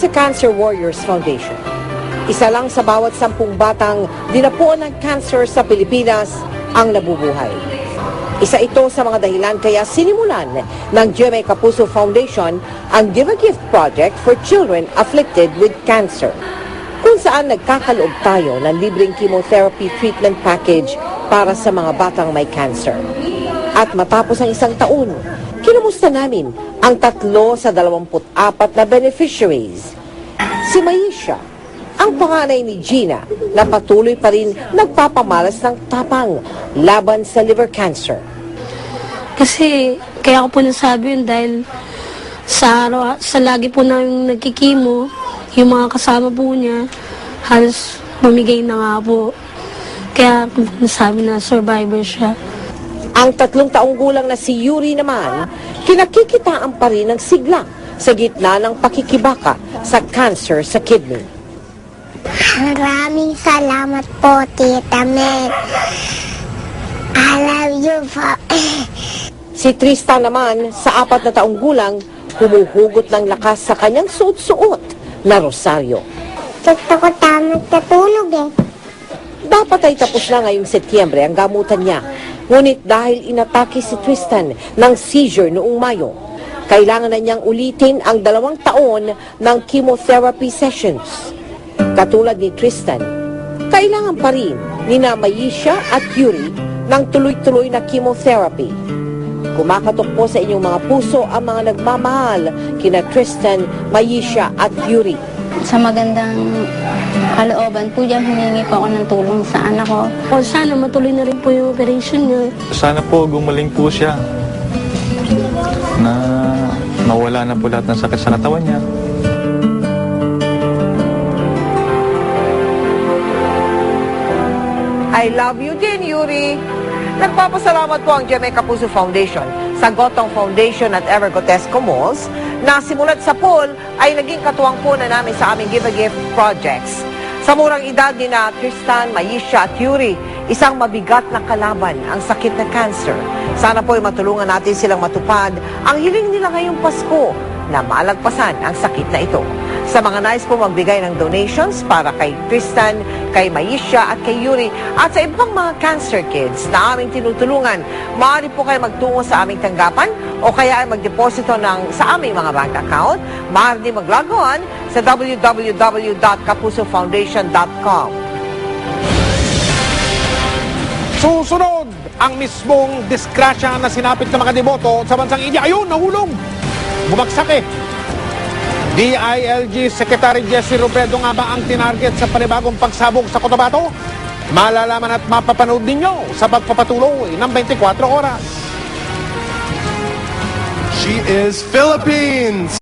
sa Cancer Warriors Foundation. Isa lang sa bawat 10 batang dinapuan ng cancer sa Pilipinas ang nabubuhay. Isa ito sa mga dahilan kaya sinimulan ng GMA Kapuso Foundation ang Give a Gift Project for Children Afflicted with Cancer, kung saan nagkakaloob tayo ng libreng chemotherapy treatment package para sa mga batang may cancer. At matapos ang isang taon, kinumusta namin ang 3 sa 24 na beneficiaries. Si Maisha, ang panganay ni Gina, na patuloy pa rin nagpapamalas ng tapang laban sa liver cancer. Kasi kaya ako po nasabi yun dahil sa lagi po namin nagkikimo, yung mga kasama po niya, halos mamigay na nga po. Kaya nasabi na survivor siya. Ang 3 taong gulang na si Yuri naman, kinakikitaan pa rin ng sigla sa gitna ng pakikibaka sa cancer sa kidney. Maraming salamat po, Tita Meg. I love you po. Si Tristan naman, sa 4 na taong gulang, humuhugot ng lakas sa kanyang suot-suot na rosaryo. Gusto ko tamang katulog eh. Dapat ay tapos na ngayong Setyembre ang gamutan niya. Ngunit dahil inatake si Tristan ng seizure noong Mayo, kailangan na niyang ulitin ang 2 taon ng chemotherapy sessions. Katulad ni Tristan, kailangan pa rin ni Maisha at Yuri ng tuloy-tuloy na chemotherapy. Kumakatok po sa inyong mga puso ang mga nagmamahal kina Tristan, Maisha at Yuri. Sa magandang kalooban po dyan, hiningi po ako ng tulong sa anak ko. O sana matuloy na rin po yung operation niya. Sana po gumaling po siya na nawala na po lahat ng sakit sa katawan niya. I love you din, Yuri. Nagpapasalamat po ang GMA Kapuso Foundation sa Gotong Foundation at Evergotesco Malls na simulat sa pool ay naging katuwang po na namin sa aming Give a Gift projects. Sa murang edad ni na Tristan, Maisha at Yuri, isang mabigat na kalaban ang sakit na cancer. Sana po ay matulungan natin silang matupad ang hiling nila ngayong Pasko na malagpasan ang sakit na ito. Sa mga nais po magbigay ng donations para kay Tristan, kay Maisha at kay Yuri at sa ibang mga cancer kids na aming tinutulungan, maaari po kayo magtungo sa aming tanggapan o kaya ay magdeposito sa aming mga bank account. Maaari din mag-log on sa www.kapusofoundation.com. Susunod ang mismong disgrasya na sinapit ng mga deboto sa bansang India. Ayun, nahulog! Bumagsak eh. DILG Secretary Jesse Robredo nga ba ang tinarget sa panibagong pagsabog sa Cotabato? Malalaman at mapapanood ninyo sa pagpapatuloy ng 24 oras. She is Philippines!